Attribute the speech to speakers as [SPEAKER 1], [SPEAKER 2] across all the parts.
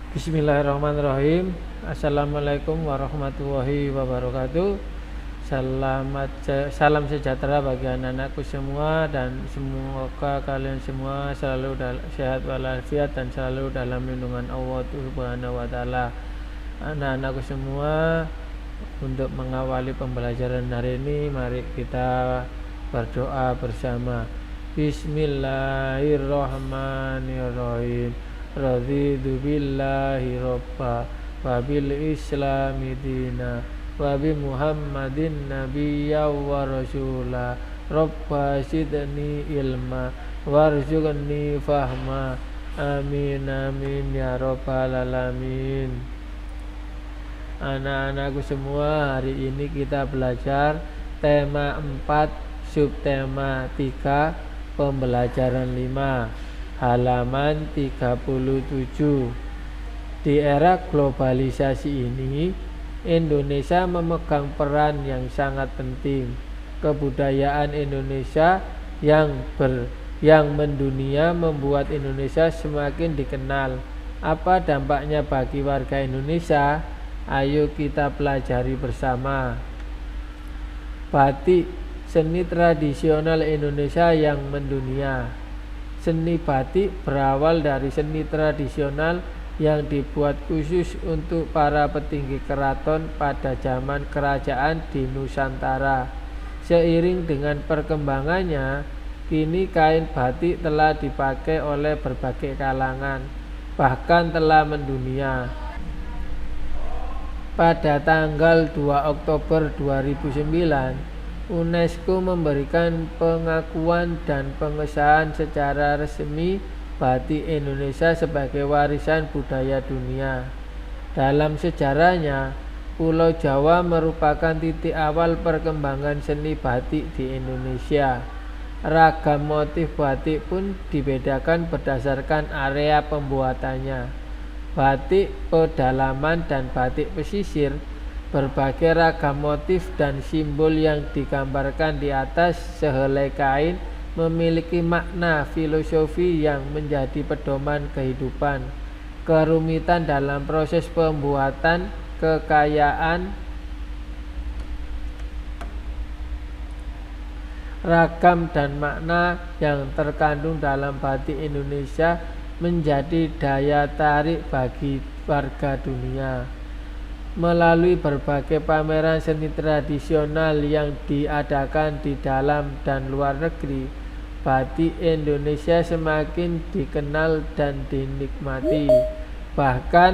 [SPEAKER 1] Bismillahirrahmanirrahim. Assalamualaikum warahmatullahi wabarakatuh. Salam sejahtera bagi anak-anakku semua, dan semoga kalian semua selalu sehat walafiat dan selalu dalam lindungan Allah Subhanahu wa taala. Anak-anakku semua, untuk mengawali pembelajaran hari ini, mari kita berdoa bersama. Bismillahirrahmanirrahim. Raditu billahi robba wa bil islami dina wa bi muhammadin nabiyya wa rasula robba sidni ilma warzuqni fahma amin amin ya rabbal alamin. Anak-anakku semua, hari ini kita belajar tema 4, subtema 3, pembelajaran 5, halaman 37. Di era globalisasi ini, Indonesia memegang peran yang sangat penting. Kebudayaan Indonesia yang mendunia membuat Indonesia semakin dikenal. Apa dampaknya bagi warga Indonesia? Ayo kita pelajari bersama. Batik, seni tradisional Indonesia yang mendunia. Seni batik berawal dari seni tradisional yang dibuat khusus untuk para petinggi keraton pada zaman kerajaan di Nusantara. Seiring dengan perkembangannya, kini kain batik telah dipakai oleh berbagai kalangan, bahkan telah mendunia. Pada tanggal 2 Oktober 2009, UNESCO memberikan pengakuan dan pengesahan secara resmi batik Indonesia sebagai warisan budaya dunia. Dalam sejarahnya, Pulau Jawa merupakan titik awal perkembangan seni batik di Indonesia. Ragam motif batik pun dibedakan berdasarkan area pembuatannya. Batik pedalaman dan batik pesisir, berbagai ragam motif dan simbol yang digambarkan di atas sehelai kain memiliki makna filosofi yang menjadi pedoman kehidupan. Kerumitan dalam proses pembuatan, kekayaan ragam dan makna yang terkandung dalam batik Indonesia menjadi daya tarik bagi warga dunia. Melalui berbagai pameran seni tradisional yang diadakan di dalam dan luar negeri, batik Indonesia semakin dikenal dan dinikmati. Bahkan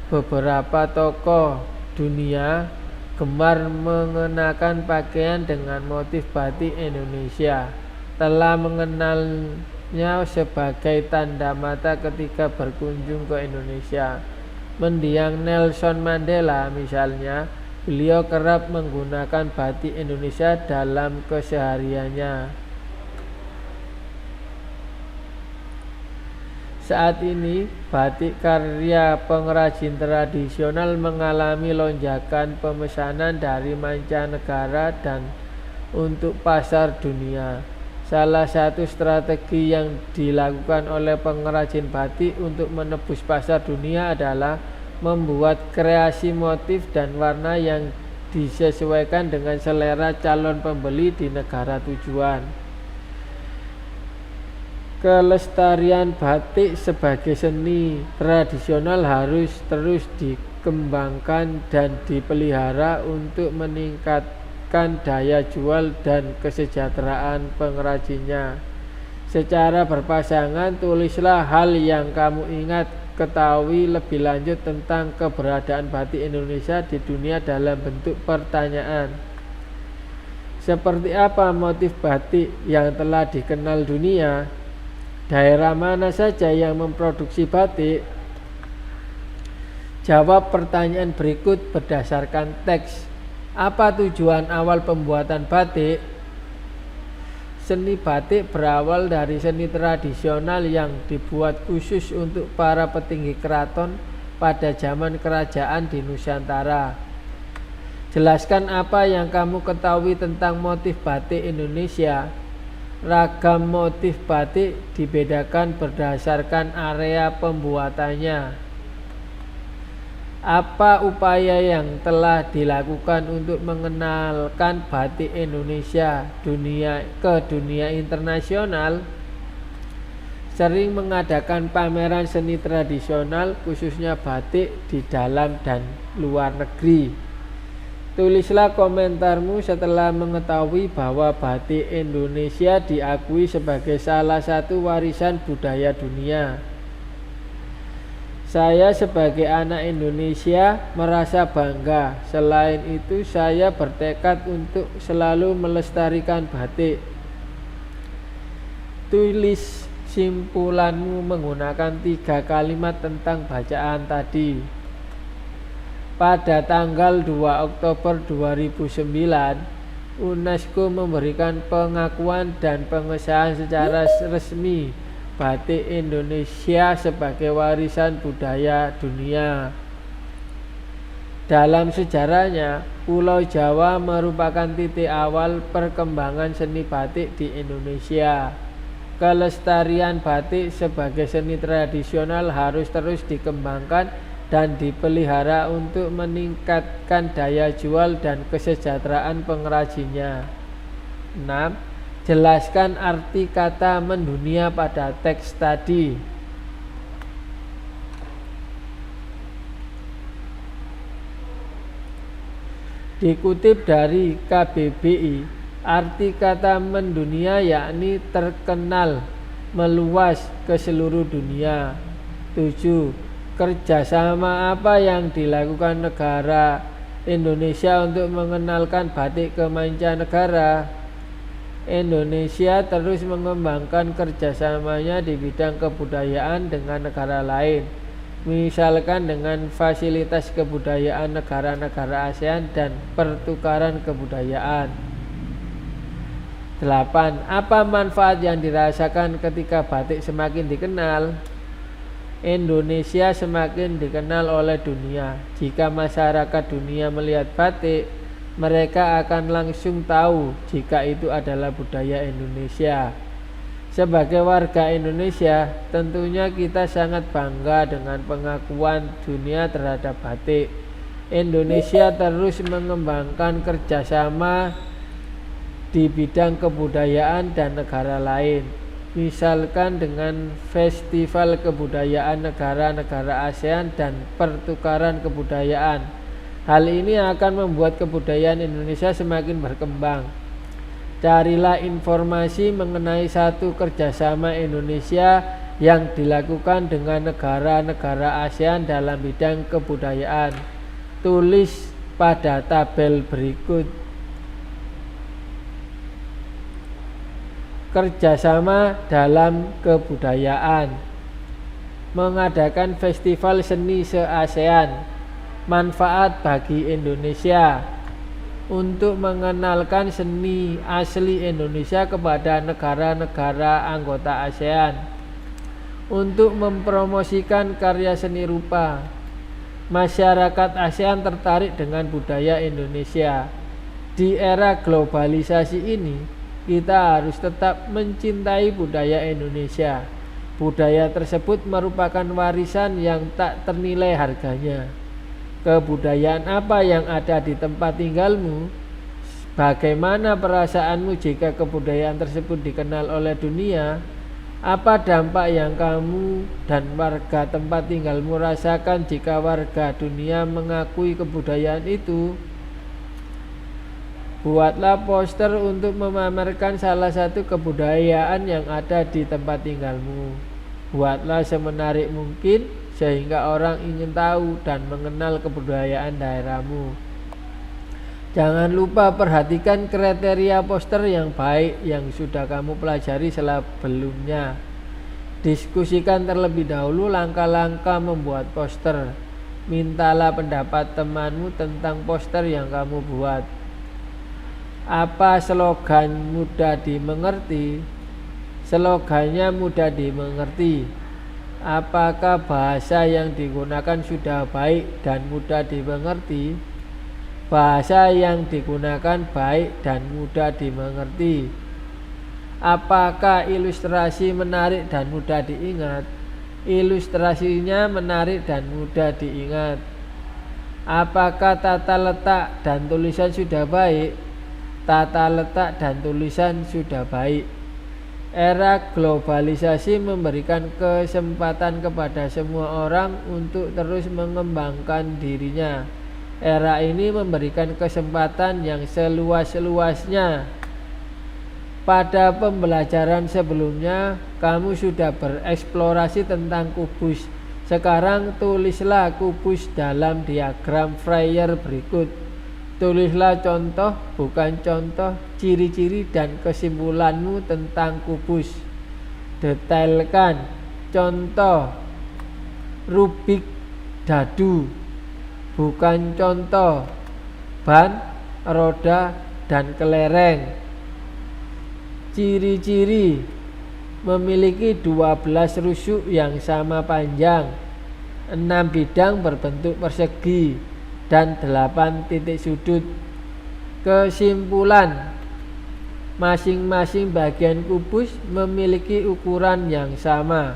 [SPEAKER 1] beberapa tokoh dunia gemar mengenakan pakaian dengan motif batik Indonesia. Telah mengenalnya sebagai tanda mata ketika berkunjung ke Indonesia. Mendiang Nelson Mandela misalnya, beliau kerap menggunakan batik Indonesia dalam kesehariannya. Saat ini, batik karya pengrajin tradisional mengalami lonjakan pemesanan dari mancanegara dan untuk pasar dunia. Salah satu strategi yang dilakukan oleh pengrajin batik untuk menembus pasar dunia adalah membuat kreasi motif dan warna yang disesuaikan dengan selera calon pembeli di negara tujuan. Kelestarian batik sebagai seni tradisional harus terus dikembangkan dan dipelihara untuk meningkatkan daya jual dan kesejahteraan pengrajinnya. Secara berpasangan, tulislah hal yang kamu ingat, ketahui lebih lanjut tentang keberadaan batik Indonesia di dunia dalam bentuk pertanyaan. Seperti apa motif batik yang telah dikenal dunia? Daerah mana saja yang memproduksi batik? Jawab pertanyaan berikut berdasarkan teks. Apa tujuan awal pembuatan batik? Seni batik berawal dari seni tradisional yang dibuat khusus untuk para petinggi keraton pada zaman kerajaan di Nusantara. Jelaskan apa yang kamu ketahui tentang motif batik Indonesia. Ragam motif batik dibedakan berdasarkan area pembuatannya. Apa upaya yang telah dilakukan untuk mengenalkan batik Indonesia ke dunia internasional? Sering mengadakan pameran seni tradisional khususnya batik di dalam dan luar negeri. Tulislah komentarmu setelah mengetahui bahwa batik Indonesia diakui sebagai salah satu warisan budaya dunia. Saya sebagai anak Indonesia merasa bangga. Selain itu saya bertekad untuk selalu melestarikan batik. Tulis simpulanmu menggunakan 3 kalimat tentang bacaan tadi. Pada tanggal 2 Oktober 2009, UNESCO memberikan pengakuan dan pengesahan secara resmi batik Indonesia sebagai warisan budaya dunia. Dalam sejarahnya, Pulau Jawa merupakan titik awal perkembangan seni batik di Indonesia. Kelestarian batik sebagai seni tradisional harus terus dikembangkan dan dipelihara untuk meningkatkan daya jual dan kesejahteraan pengrajinnya. 6. Jelaskan arti kata mendunia pada teks tadi. Dikutip dari KBBI, arti kata mendunia yakni terkenal, meluas ke seluruh dunia. 7. Kerjasama apa yang dilakukan negara Indonesia untuk mengenalkan batik ke mancanegara? Indonesia terus mengembangkan kerjasamanya di bidang kebudayaan dengan negara lain, misalkan dengan fasilitas kebudayaan negara-negara ASEAN dan pertukaran kebudayaan. 8. Apa manfaat yang dirasakan ketika batik semakin dikenal? Indonesia semakin dikenal oleh dunia. Jika masyarakat dunia melihat batik, mereka akan langsung tahu jika itu adalah budaya Indonesia. Sebagai warga Indonesia, tentunya kita sangat bangga dengan pengakuan dunia terhadap batik. Indonesia terus mengembangkan kerjasama di bidang kebudayaan dan negara lain, misalkan dengan festival kebudayaan negara-negara ASEAN dan pertukaran kebudayaan. Hal ini akan membuat kebudayaan Indonesia semakin berkembang. Carilah informasi mengenai satu kerjasama Indonesia yang dilakukan dengan negara-negara ASEAN dalam bidang kebudayaan. Tulis pada tabel berikut. Kerjasama dalam kebudayaan. Mengadakan festival seni se-ASEAN. Manfaat bagi Indonesia. Untuk mengenalkan seni asli Indonesia kepada negara-negara anggota ASEAN. Untuk mempromosikan karya seni rupa. Masyarakat ASEAN tertarik dengan budaya Indonesia. Di era globalisasi ini, kita harus tetap mencintai budaya Indonesia. Budaya tersebut merupakan warisan yang tak ternilai harganya. Kebudayaan apa yang ada di tempat tinggalmu? Bagaimana perasaanmu jika kebudayaan tersebut dikenal oleh dunia? Apa dampak yang kamu dan warga tempat tinggalmu rasakan jika warga dunia mengakui kebudayaan itu? Buatlah poster untuk memamerkan salah satu kebudayaan yang ada di tempat tinggalmu. Buatlah semenarik mungkin sehingga orang ingin tahu dan mengenal kebudayaan daerahmu. Jangan lupa perhatikan kriteria poster yang baik yang sudah kamu pelajari sebelumnya. Diskusikan terlebih dahulu langkah-langkah membuat poster. Mintalah pendapat temanmu tentang poster yang kamu buat. Apa slogan mudah dimengerti? Slogannya mudah dimengerti. Apakah bahasa yang digunakan sudah baik dan mudah dimengerti? Bahasa yang digunakan baik dan mudah dimengerti. Apakah ilustrasi menarik dan mudah diingat? Ilustrasinya menarik dan mudah diingat. Apakah tata letak dan tulisan sudah baik? Tata letak dan tulisan sudah baik. Era globalisasi memberikan kesempatan kepada semua orang untuk terus mengembangkan dirinya. Era ini memberikan kesempatan yang seluas-luasnya. Pada pembelajaran sebelumnya, kamu sudah bereksplorasi tentang kubus. Sekarang tulislah kubus dalam diagram Freyr berikut. Tulislah contoh, bukan contoh, ciri-ciri dan kesimpulanmu tentang kubus. Detailkan contoh Rubik dadu, bukan contoh ban, roda, dan kelereng. Ciri-ciri: memiliki 12 rusuk yang sama panjang, 6 bidang berbentuk persegi, dan 8 titik sudut. Kesimpulan: masing-masing bagian kubus memiliki ukuran yang sama.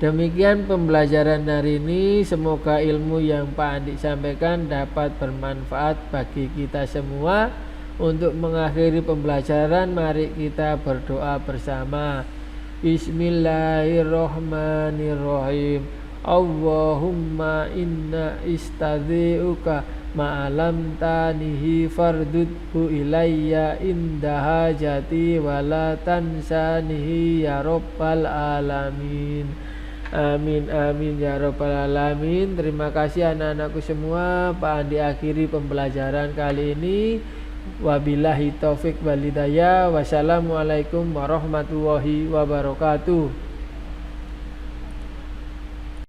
[SPEAKER 1] Demikian pembelajaran hari ini. Semoga ilmu yang Pak Andi sampaikan dapat bermanfaat bagi kita semua. Untuk mengakhiri pembelajaran, mari kita berdoa bersama. Bismillahirrahmanirrahim. Allahumma inna istadhi'uka ma'alam tanihi fardudhu ilayya inda hajati wala tansanihi ya rabbal alamin. Amin amin ya rabbal alamin. Terima kasih anak-anakku semua. Pak Andi akhiri pembelajaran kali ini. Wabillahi taufik wal hidayah. Wassalamualaikum warahmatullahi wabarakatuh.